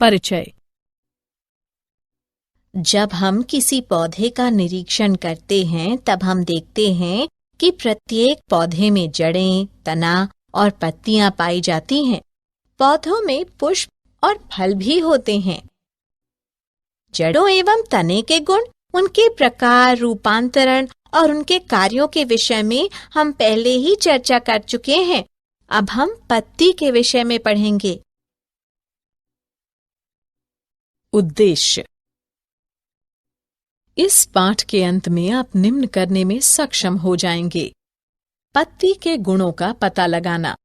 परिचय। जब हम किसी पौधे का निरीक्षण करते हैं तब हम देखते हैं कि प्रत्येक पौधे में जड़ें, तना और पत्तियां पाई जाती हैं। पौधों में पुष्प और फल भी होते हैं। जड़ों एवं तने के गुण, उनके प्रकार, रूपांतरण और उनके कार्यों के विषय में हम पहले ही चर्चा कर चुके हैं। अब हम पत्ती के विषय में पढ़ेंगे। उद्देश्य। इस पाठ के अंत में आप निम्न करने में सक्षम हो जाएंगे। पत्ती के गुणों का पता लगाना,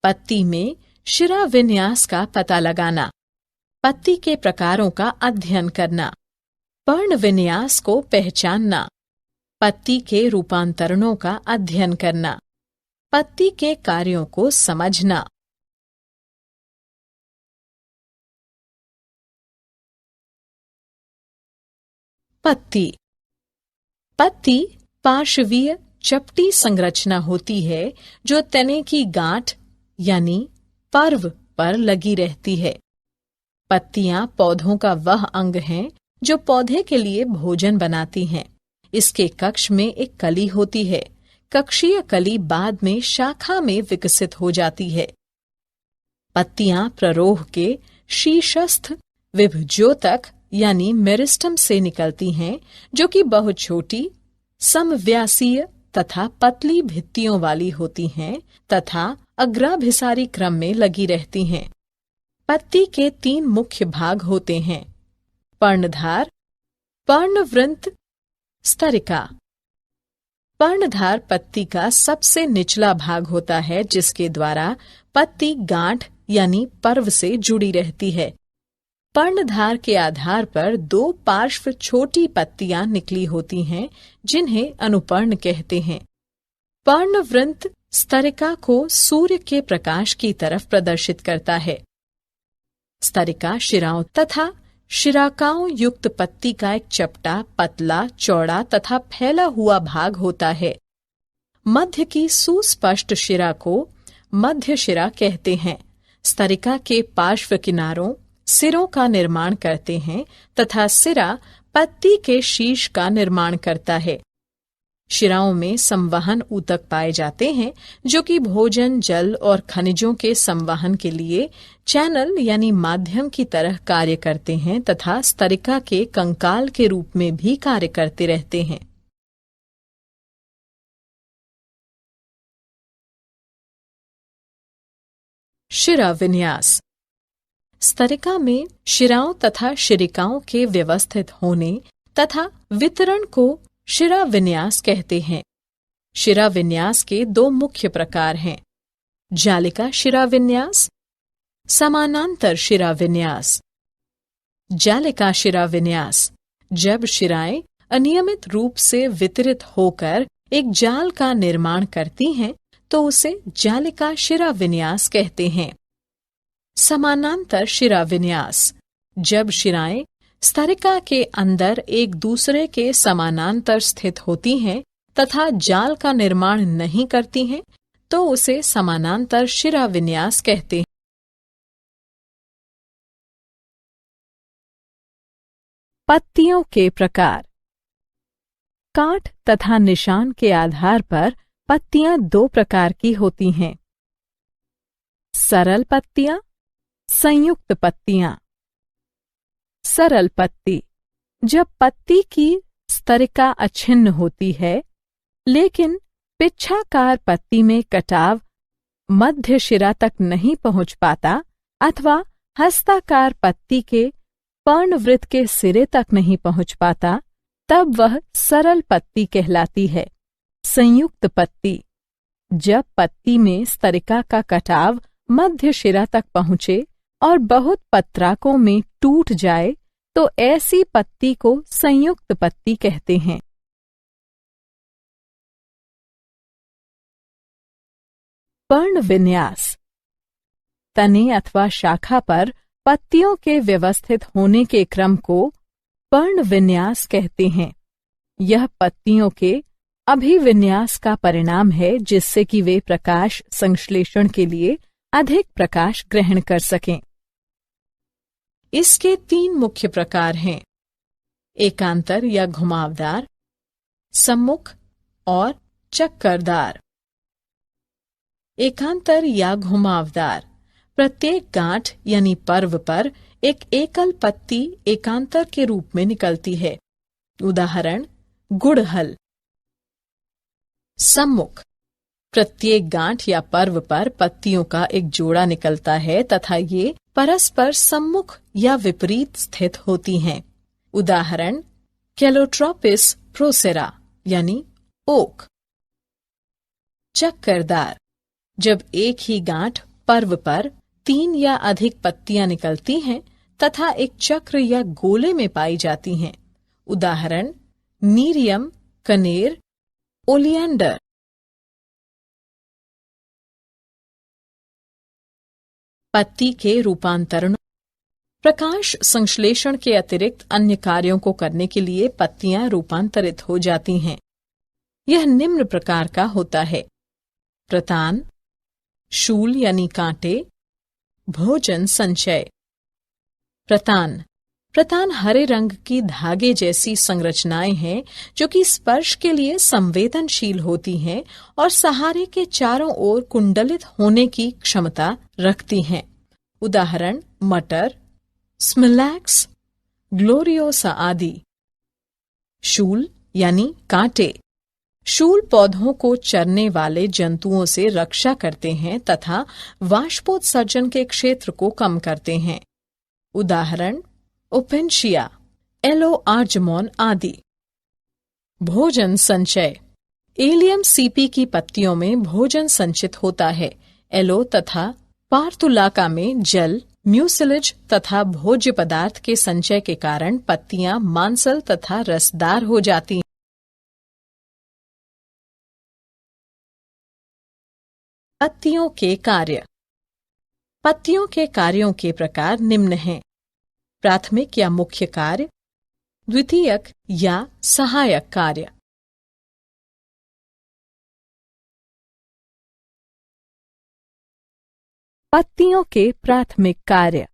पत्ती में शिरा विन्यास का पता लगाना, पत्ती के प्रकारों का अध्ययन करना, पर्ण विन्यास को पहचानना, पत्ती के रूपांतरणों का अध्ययन करना, पत्ती के कार्यों को समझना। पत्ती। पत्ती पार्श्वीय चपटी संरचना होती है जो तने की गांठ यानी पर्व पर लगी रहती है। पत्तियां पौधों का वह अंग हैं जो पौधे के लिए भोजन बनाती हैं। इसके कक्ष में एक कली होती है। कक्षीय कली बाद में शाखा में विकसित हो जाती है। पत्तियां प्ररोह के शीर्षस्थ विभज्योतक यानी मेरिस्टम से निकलती हैं, जो कि बहुत छोटी, समव्यासीय तथा पतली भित्तियों वाली होती हैं तथा अग्राभिसारी क्रम में लगी रहती हैं। पत्ती के 3 मुख्य भाग होते हैं: पर्णधार, पर्णवृंत, स्तरिका। पर्णधार पत्ती का सबसे निचला भाग होता है, जिसके द्वारा पत्ती गांठ यानी पर्व से जुड़ी रहती है। पर्णधार के आधार पर 2 पार्श्व छोटी पत्तियां निकली होती हैं, जिन्हें अनुपर्ण कहते हैं। पर्णवृंत स्तरिका को सूर्य के प्रकाश की तरफ प्रदर्शित करता है। स्तरिका शिराओं तथा शिराकाओं युक्त पत्ती का एक चपटा, पतला, चौड़ा तथा फैला हुआ भाग होता है। मध्य की सुस्पष्ट शिरा को मध्य शिरा कहते हैं। स्तरिका के पार्श्व किनारों सिरों का निर्माण करते हैं तथा सिरा पत्ती के शीर्ष का निर्माण करता है। शिराओं में संवहन ऊतक पाए जाते हैं, जो कि भोजन, जल और खनिजों के संवहन के लिए चैनल यानी माध्यम की तरह कार्य करते हैं तथा स्तरिका के कंकाल के रूप में भी कार्य करते रहते हैं। शिरा विन्यास। स्तरिका में शिराओं तथा शिरिकाओं के व्यवस्थित होने तथा वितरण को शिरा विन्यास कहते हैं। शिरा विन्यास के 2 मुख्य प्रकार हैं: जालिका शिरा विन्यास, समानांतर शिरा विन्यास। जालिका शिरा विन्यास, जब शिराएं अनियमित रूप से वितरित होकर एक जाल का निर्माण करती हैं, तो उसे जालिका शिरा विन्यास कहते हैं। समानांतर शिरा विन्यास, जब शिराएं स्तरिका के अंदर एक दूसरे के समानांतर स्थित होती हैं तथा जाल का निर्माण नहीं करती हैं, तो उसे समानांतर शिरा विन्यास कहते हैं। पत्तियों के प्रकार। कांट तथा निशान के आधार पर पत्तियां 2 प्रकार की होती हैं: सरल पत्तियां, संयुक्त पत्तियां। सरल पत्ती, जब पत्ती की स्तरिका अछिन्न होती है, लेकिन पिच्छाकार पत्ती में कटाव मध्य शिरा तक नहीं पहुंच पाता अथवा हस्ताकार पत्ती के पर्णवृत्त के सिरे तक नहीं पहुंच पाता, तब वह सरल पत्ती कहलाती है। संयुक्त पत्ती, जब पत्ती में स्तरिका का कटाव मध्य शिरा तक पहुंचे और बहुत पत्राकों में टूट जाए, तो ऐसी पत्ती को संयुक्त पत्ती कहते हैं। पर्ण विन्यास। तने अथवा शाखा पर पत्तियों के व्यवस्थित होने के क्रम को पर्ण विन्यास कहते हैं। यह पत्तियों के अभिविन्यास का परिणाम है, जिससे कि वे प्रकाश संश्लेषण के लिए अधिक प्रकाश ग्रहण कर सकें। इसके 3 मुख्य प्रकार हैं: एकांतर या घुमावदार, सम्मुख और चक्करदार। एकांतर या घुमावदार प्रत्येक गांठ यानी पर्व पर एक एकल पत्ती एकांतर के रूप में निकलती है। उदाहरण गुड़हल। सम्मुख प्रत्येक गांठ या पर्व पर पत्तियों का एक जोड़ा निकलता है तथा ये परस्पर सम्मुख या विपरीत स्थित होती हैं। उदाहरण कैलोट्रोपिस प्रोसेरा यानी ओक। चक्करदार जब एक ही गांठ पर्व पर 3 या अधिक पत्तियां निकलती हैं तथा एक चक्र या गोले में पाई जाती हैं। उदाहरण नीरियम, कनेर, ओलियंडर। पत्ती के रूपांतरण। प्रकाश संश्लेषण के अतिरिक्त अन्य कार्यों को करने के लिए पत्तियां रूपांतरित हो जाती हैं। यह निम्न प्रकार का होता है: प्रतान, शूल यानी कांटे, भोजन संचय। प्रतान हरे रंग की धागे जैसी संरचनाएं हैं जो कि स्पर्श के लिए संवेदनशील होती हैं और सहारे के चारों ओर कुंडलित होने की क्षमता रखती हैं। उदाहरण मटर, स्मिलैक्स, ग्लोरियोसा आदि। शूल यानी कांटे। शूल पौधों को चरने वाले जंतुओं से रक्षा करते हैं तथा वाष्पोत्सर्जन के क्षेत्र को कम करते हैं। उदाहरण ओपेंशिया, एलो आर्जमोन आदि। भोजन संचय। एलियम सीपी की पत्तियों में भोजन संचित होता है। एलो तथा पार्थुलाका में जल, म्यूसिलेज तथा भोज्य पदार्थ के संचय के कारण पत्तियां मांसल तथा रसदार हो जाती हैं। पत्तियों के कार्य। पत्तियों के कार्यों के प्रकार निम्न हैं: प्राथमिक या मुख्य कार्य, द्वितीयक या सहायक कार्य। पत्तियों के प्राथमिक कार्य।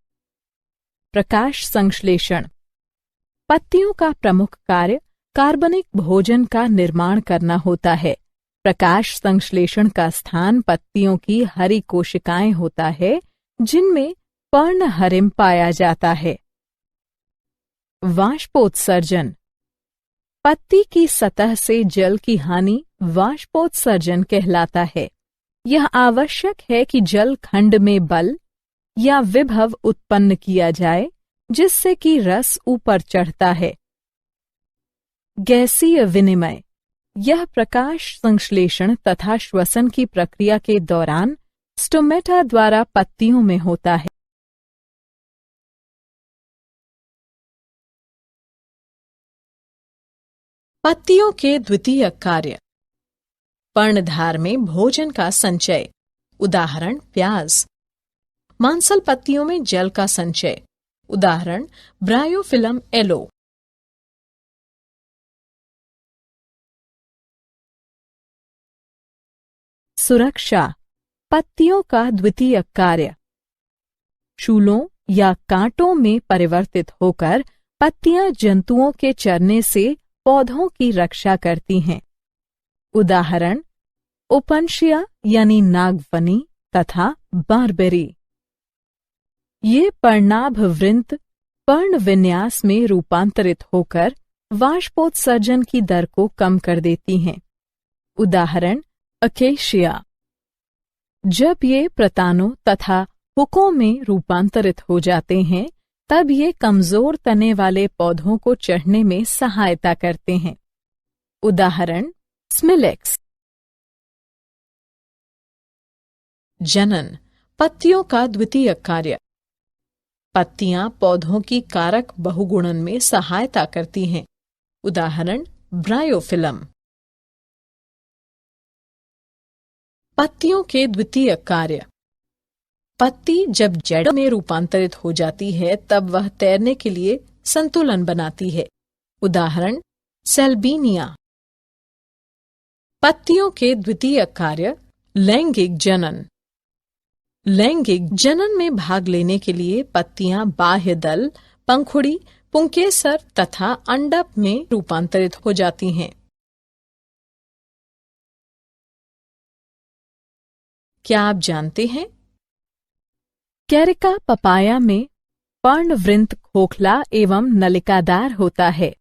प्रकाश संश्लेषण। पत्तियों का प्रमुख कार्य कार्बनिक भोजन का निर्माण करना होता है। प्रकाश संश्लेषण का स्थान पत्तियों की हरी कोशिकाएं होता है जिनमें पर्णहरिम पाया जाता है। वाष्पोत्सर्जन। पत्ती की सतह से जल की हानि वाष्पोत्सर्जन कहलाता है। यह आवश्यक है कि जल खंड में बल या विभव उत्पन्न किया जाए जिससे कि रस ऊपर चढ़ता है। गैसीय विनिमय। यह प्रकाश संश्लेषण तथा श्वसन की प्रक्रिया के दौरान स्टोमेटा द्वारा पत्तियों में होता है। पत्तियों के द्वितीयक कार्य। पर्णधार में भोजन का संचय। उदाहरण प्याज। मांसल पत्तियों में जल का संचय। उदाहरण ब्रायोफिलम एलो। सुरक्षा। पत्तियों का द्वितीयक कार्य। शूलों या कांटों में परिवर्तित होकर पत्तियां जंतुओं के चरने से पौधों की रक्षा करती हैं। उदाहरण ओपनशिया यानी नागफनी तथा बारबेरी। ये पर्णाभवृंत पर्ण विन्यास में रूपांतरित होकर वाष्पोत्सर्जन की दर को कम कर देती हैं। उदाहरण अकेशिया। जब ये प्रतानों तथा हुकों में रूपांतरित हो जाते हैं तब ये कमजोर तने वाले पौधों को चढ़ने में सहायता करते हैं। उदाहरण स्मिलेक्स। जनन। पत्तियों का द्वितीयक कार्य। पत्तियां पौधों की कारक बहुगुणन में सहायता करती हैं। उदाहरण ब्रायोफिलम। पत्तियों के द्वितीयक कार्य। पत्ती जब जड़ में रूपांतरित हो जाती है तब वह तैरने के लिए संतुलन बनाती है। उदाहरण सेल्बीनिया। पत्तियों के द्वितीयक कार्य लैंगिक जनन। लैंगिक जनन में भाग लेने के लिए पत्तियां बाह्य दल, पंखुड़ी, पुंकेसर तथा अंडप में रूपांतरित हो जाती हैं। क्या आप जानते हैं? कैरिका पपाया में पर्णवृंत खोखला एवं नलिकादार होता है।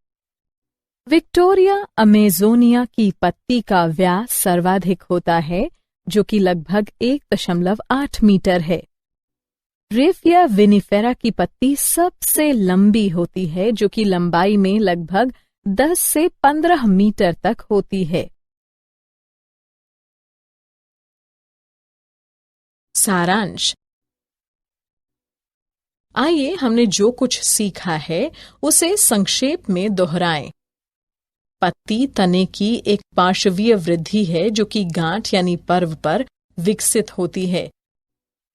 विक्टोरिया अमेजोनिया की पत्ती का व्यास सर्वाधिक होता है, जो कि लगभग 1.8 मीटर है। रेफिया विनिफेरा की पत्ती सबसे लंबी होती है, जो कि लंबाई में लगभग 10 से 15 मीटर तक होती है। सारांश। आइए हमने जो कुछ सीखा है उसे संक्षेप में दोहराएं। पत्ती तने की एक पार्श्वीय वृद्धि है जो कि गांठ यानी पर्व पर विकसित होती है।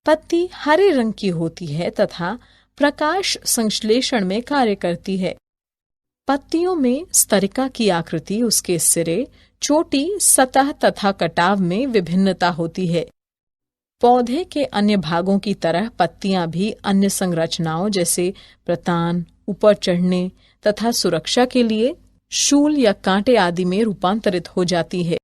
पत्ती हरे रंग की होती है तथा प्रकाश संश्लेषण में कार्य करती है। पत्तियों में स्तरिका की आकृति, उसके सिरे, चोटी, सतह तथा कटाव में विभिन्नता होती है। पौधे के अन्य भागों की तरह पत्तियां भी अन्य संरचनाओं जैसे प्रतान, ऊपर चढ़ने तथा सुरक्षा के लिए शूल या कांटे आदि में रूपांतरित हो जाती है।